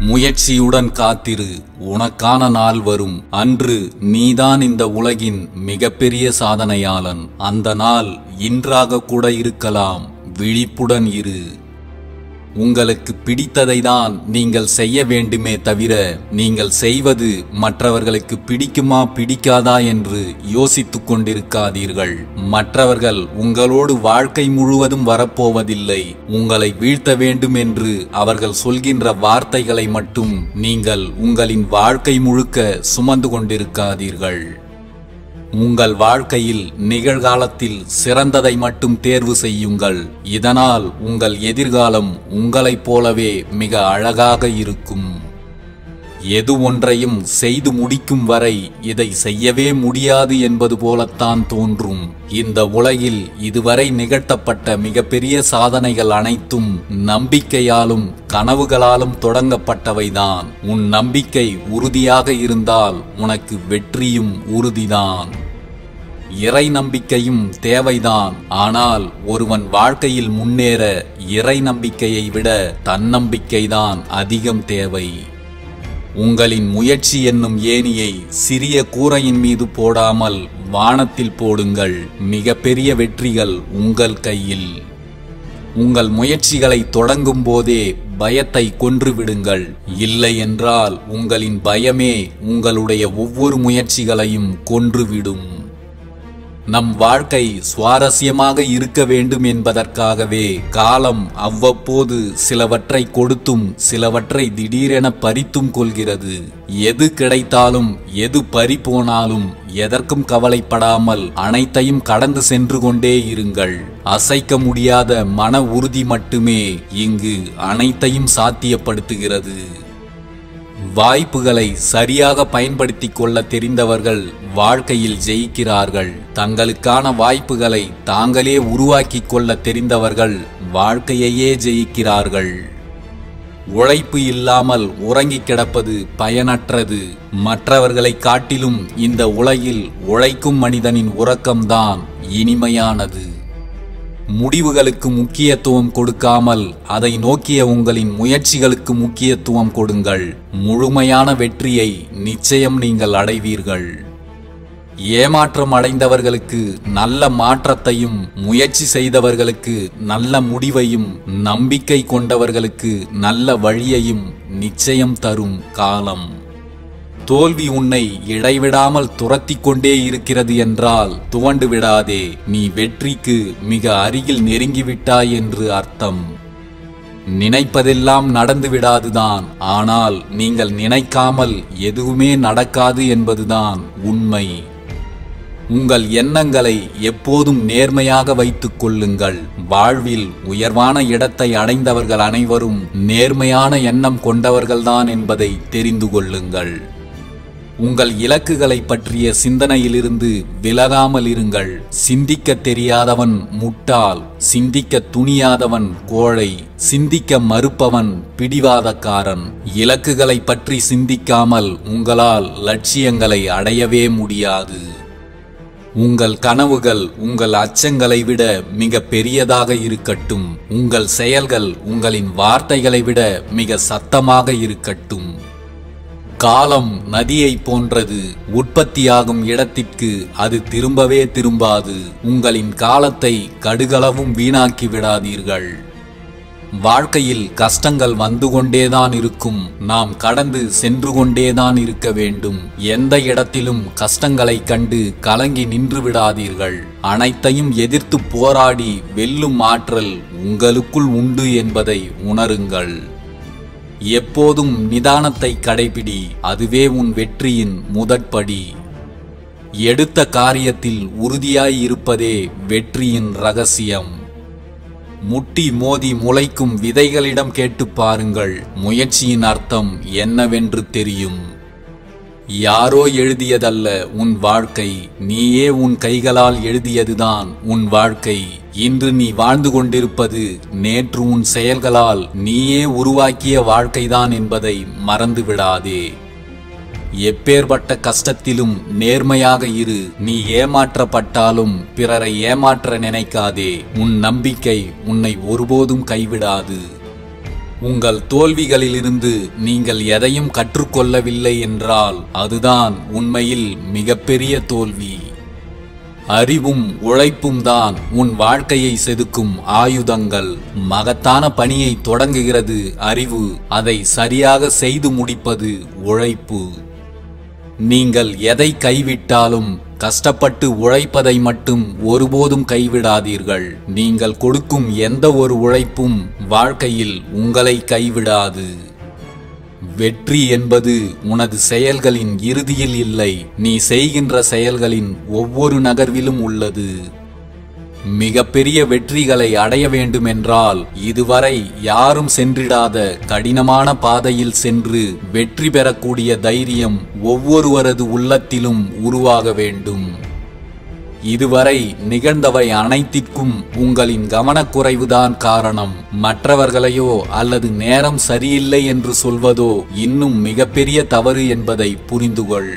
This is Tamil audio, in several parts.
முயற்சியுடன் காத்திரு, உனக்கான நாள் வரும். அன்று நீதான் இந்த உலகின் மிகப்பெரிய சாதனையாளன். அந்த நாள் இன்றாக கூட இருக்கலாம். விழிப்புடன் இரு. உங்களுக்கு பிடித்ததை தான் நீங்கள் செய்ய வேண்டுமே தவிர, நீங்கள் செய்வது மற்றவர்களுக்கு பிடிக்குமா பிடிக்காதா என்று யோசித்துக் கொண்டிருக்காதீர்கள். மற்றவர்கள் உங்களோடு வாழ்க்கை முழுவதும் வரப்போவதில்லை. உங்களை வீழ்த்த வேண்டும் என்று அவர்கள் சொல்கின்ற வார்த்தைகளை மட்டும் நீங்கள் உங்களின் வாழ்க்கை முழுக்க சுமந்து கொண்டிருக்காதீர்கள். உங்கள் வாழ்க்கையில் நிகழ்காலத்தில் சிறந்ததை மட்டும் தேர்வு செய்யுங்கள். இதனால் உங்கள் எதிர்காலம் உங்களைப் போலவே மிக அழகாக இருக்கும். எது ஒன்றையும் செய்து முடிக்கும் வரை இதை செய்யவே முடியாது என்பது போலத்தான் தோன்றும். இந்த உலகில் இதுவரை நிகழ்த்தப்பட்ட மிகப்பெரிய சாதனைகள் அனைத்தும் நம்பிக்கையாலும் கனவுகளாலும் தொடங்கப்பட்டவைதான். உன் நம்பிக்கை உறுதியாக இருந்தால் உனக்கு வெற்றியும் உறுதிதான். இறை நம்பிக்கையும் தேவைதான். ஆனால் ஒருவன் வாழ்க்கையில் முன்னேற இறை நம்பிக்கையை விட தன்னம்பிக்கைதான் அதிகம் தேவை. உங்களின் முயற்சி என்னும் ஏணியை சிறிய கூரையின் மீது போடாமல் வானத்தில் போடுங்கள். மிகப்பெரிய வெற்றிகள் உங்கள் கையில். உங்கள் முயற்சிகளை தொடங்கும் போதே பயத்தை கொன்றுவிடுங்கள். இல்லை என்றால் உங்களின் பயமே உங்களுடைய ஒவ்வொரு முயற்சிகளையும் கொன்றுவிடும். நம் வாழ்க்கை சுவாரஸ்யமாக இருக்க வேண்டும் என்பதற்காகவே காலம் அவ்வப்போது சிலவற்றை கொடுத்தும் சிலவற்றை திடீரென பறித்தும் கொள்கிறது. எது கிடைத்தாலும் எது பறிபோனாலும் எதற்கும் கவலைப்படாமல் அனைத்தையும் கடந்து சென்று கொண்டே இருங்கள். அசைக்க முடியாத மன உறுதி மட்டுமே இங்கு அனைத்தையும் சாத்தியப்படுத்துகிறது. வாய்ப்புகளை சரியாக பயன்படுத்திக் கொள்ள தெரிந்தவர்கள் வாழ்க்கையில் ஜெயிக்கிறார்கள். தங்களுக்கான வாய்ப்புகளை தாங்களே உருவாக்கிக் கொள்ள தெரிந்தவர்கள் வாழ்க்கையையே ஜெயிக்கிறார்கள். உழைப்பு இல்லாமல் உறங்கி கிடப்பது பயனற்றது. மற்றவர்களை காட்டிலும் இந்த உலகில் உழைக்கும் மனிதனின் உறக்கம்தான் இனிமையானது. முடிவுகளுக்கு முக்கியத்துவம் கொடுக்காமல் அதை நோக்கிய உங்களின் முயற்சிகளுக்கு முக்கியத்துவம் கொடுங்கள். முழுமையான வெற்றியை நிச்சயம் நீங்கள் அடைவீர்கள். ஏமாற்றம் அடைந்தவர்களுக்கு நல்ல மாற்றத்தையும், முயற்சி செய்தவர்களுக்கு நல்ல முடிவையும், நம்பிக்கை கொண்டவர்களுக்கு நல்ல வழியையும் நிச்சயம் தரும் காலம். தோல்வி உன்னை இடைவிடாமல் துரத்தி கொண்டே இருக்கிறது என்றால் துவண்டு விடாதே. நீ வெற்றிக்கு மிக அருகில் நெருங்கிவிட்டாய் என்று அர்த்தம். நினைப்பதெல்லாம் நடந்து விடாதுதான். ஆனால் நீங்கள் நினைக்காமல் எதுவுமே நடக்காது என்பதுதான் உண்மை. உங்கள் எண்ணங்களை எப்போதும் நேர்மையாக வைத்துக் கொள்ளுங்கள். வாழ்வில் உயர்வான இடத்தை அடைந்தவர்கள் அனைவரும் நேர்மையான எண்ணம் கொண்டவர்கள்தான் என்பதை தெரிந்து கொள்ளுங்கள். உங்கள் இலக்குகளை பற்றிய சிந்தனையிலிருந்து விலகாமல் இருங்கள். சிந்திக்க தெரியாதவன் முட்டாள், சிந்திக்க துணியாதவன் கோழை, சிந்திக்க மறுப்பவன் பிடிவாதக்காரன். இலக்குகளை பற்றி சிந்திக்காமல் உங்களால் லட்சியங்களை அடையவே முடியாது. உங்கள் கனவுகள் உங்கள் அச்சங்களை விட மிக பெரியதாக இருக்கட்டும். உங்கள் செயல்கள் உங்களின் வார்த்தைகளை விட மிக சத்தமாக இருக்கட்டும். காலம் நதியை போன்றது. உற்பத்தியாகும் இடத்திற்கு அது திரும்பவே திரும்பாது. உங்களின் காலத்தை கடுகளவும் வீணாக்கி விடாதீர்கள். வாழ்க்கையில் கஷ்டங்கள் வந்து கொண்டேதான் இருக்கும். நாம் கடந்து சென்று கொண்டேதான் இருக்க வேண்டும். எந்த இடத்திலும் கஷ்டங்களை கண்டு கலங்கி நின்று விடாதீர்கள். அனைத்தையும் எதிர்த்து போராடி வெல்லும் ஆற்றல் உங்களுக்குள் உண்டு என்பதை உணருங்கள். எப்போதும் நிதானத்தை கடைபிடி. அதுவே உன் வெற்றியின் முதற்படி. எடுத்த காரியத்தில் உறுதியாய் இருப்பதே வெற்றியின் ரகசியம். முட்டி மோதி முளைக்கும் விதைகளிடம் கேட்டு பாருங்கள். முயற்சியின் அர்த்தம் என்னவென்று தெரியும். யாரோ எழுதியதல்ல உன் வாழ்க்கை. நீயே உன் கைகளால் எழுதியதுதான் உன் வாழ்க்கை. இன்று நீ வாழ்ந்து கொண்டிருப்பது நேற்று உன் செயல்களால் நீயே உருவாக்கிய வாழ்க்கைதான் என்பதை மறந்து விடாதே. எப்பேற்பட்ட கஷ்டத்திலும் நேர்மையாக இரு. நீ ஏமாற்றப்பட்டாலும் பிறரை ஏமாற்ற நினைக்காதே. உன் நம்பிக்கை உன்னை ஒருபோதும் கைவிடாது. உங்கள் தோல்விகளிலிருந்து நீங்கள் எதையும் கற்றுக்கொள்ளவில்லை என்றால் அதுதான் உண்மையில் மிகப்பெரிய தோல்வி. அறிவும் உழைப்பும் தான் உன் வாழ்க்கையை செதுக்கும் ஆயுதங்கள். மகத்தான பணியை தொடங்குகிறது அறிவு, அதை சரியாக செய்து முடிப்பது உழைப்பு. நீங்கள் எதை கைவிட்டாலும் கஷ்டப்பட்டு உழைப்பதை மட்டும் ஒருபோதும் கைவிடாதீர்கள். நீங்கள் கொடுக்கும் எந்த ஒரு உழைப்பும் வாழ்க்கையில் உங்களை கைவிடாது. வெற்றி என்பது உனது செயல்களின் இறுதியில் இல்லை, நீ செய்கின்ற செயல்களின் ஒவ்வொரு நகர்விலும் உள்ளது. மிகப்பெரிய வெற்றிகளை அடைய வேண்டுமென்றால் இதுவரை யாரும் சென்றிடாத கடினமான பாதையில் சென்று வெற்றி பெறக்கூடிய தைரியம் ஒவ்வொருவரது உள்ளத்திலும் உருவாக வேண்டும். இதுவரை நிகழ்ந்தவை அனைத்திற்கும் உங்களின் கவனக்குறைவுதான் காரணம். மற்றவர்களையோ அல்லது நேரம் சரியில்லை என்று சொல்வதோ இன்னும் மிகப்பெரிய தவறு என்பதை புரிந்துகொள்.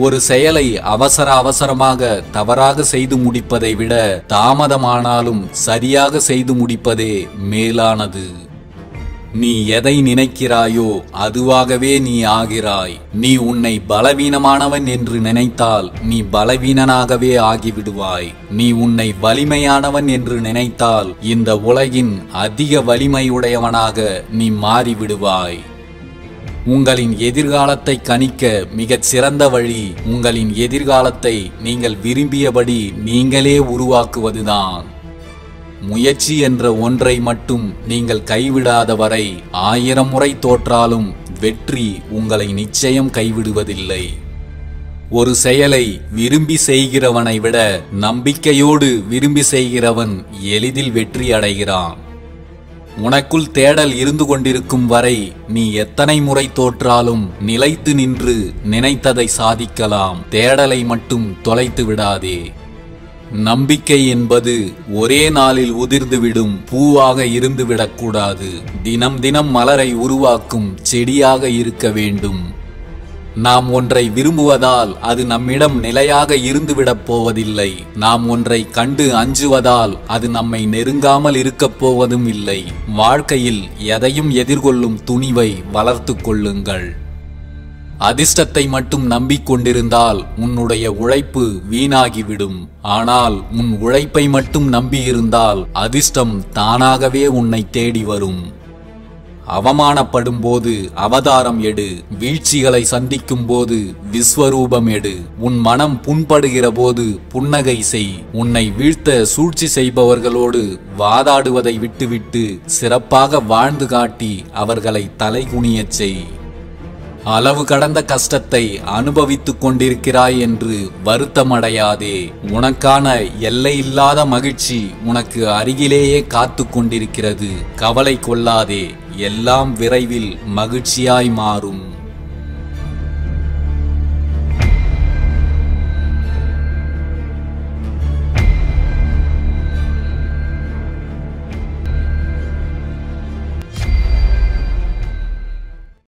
ஒரு செயலை அவசரமாக தவறாக செய்து முடிப்பதை விட தாமதமானாலும் சரியாக செய்து முடிப்பதே மேலானது. நீ எதை நினைக்கிறாயோ அதுவாகவே நீ ஆகிறாய். நீ உன்னை பலவீனமானவன் என்று நினைத்தால் நீ பலவீனனாகவே ஆகிவிடுவாய். நீ உன்னை வலிமையானவன் என்று நினைத்தால் இந்த உலகின் அதிக வலிமையுடையவனாக நீ மாறிவிடுவாய். உங்களின் எதிர்காலத்தை கணிக்க மிகச் சிறந்த வழி உங்களின் எதிர்காலத்தை நீங்கள் விரும்பியபடி நீங்களே உருவாக்குவதுதான். முயற்சி என்ற ஒன்றை மட்டும் நீங்கள் கைவிடாத வரை 1000 முறை தோற்றாலும் வெற்றி உங்களை நிச்சயம் கைவிடுவதில்லை. ஒரு செயலை விரும்பி செய்கிறவனை விட நம்பிக்கையோடு விரும்பி செய்கிறவன் எளிதில் வெற்றி அடைகிறான். உனக்குள் தேடல் இருந்து கொண்டிருக்கும் வரை நீ எத்தனை முறை தோற்றாலும் நிலைத்து நின்று நினைத்ததை சாதிக்கலாம். தேடலை மட்டும் தொலைத்து விடாதே. நம்பிக்கை என்பது ஒரே நாளில் உதிர்ந்துவிடும் பூவாக இருந்துவிடக்கூடாது. தினம் தினம் மலரை உருவாக்கும் செடியாக இருக்க வேண்டும். நாம் ஒன்றை விரும்புவதால் அது நம்மிடம் நிலையாக இருந்துவிடப் போவதில்லை. நாம் ஒன்றை கண்டு அஞ்சுவதால் அது நம்மை நெருங்காமல் இருக்கப் போவதும் இல்லை. வாழ்க்கையில் எதையும் எதிர்கொள்ளும் துணிவை வளர்த்து கொள்ளுங்கள். அதிர்ஷ்டத்தை மட்டும் நம்பிக்கொண்டிருந்தால் உன்னுடைய உழைப்பு வீணாகிவிடும். ஆனால் உன் உழைப்பை மட்டும் நம்பியிருந்தால் அதிர்ஷ்டம் தானாகவே உன்னை தேடி வரும். அவமானப்படும் போது அவதாரம் எடு. வீழ்ச்சிகளை சந்திக்கும் போது விஸ்வரூபம் எடு. உன் மனம் புண்படுகிற போது புன்னகை செய். உன்னை வீழ்த்த சூழ்ச்சி செய்பவர்களோடு வாதாடுவதை விட்டுவிட்டு சிறப்பாக வாழ்ந்து காட்டி அவர்களை தலைகுனியச் செய். அளவு கடந்த கஷ்டத்தை அனுபவித்துக் கொண்டிருக்கிறாய் என்று வருத்தமடையாதே. உனக்கான எல்லையில்லாத மகிழ்ச்சி உனக்கு அருகிலேயே காத்து கொண்டிருக்கிறது. கவலை கொள்ளாதே, எல்லாம் விரைவில் மகிழ்ச்சியாய் மாறும்.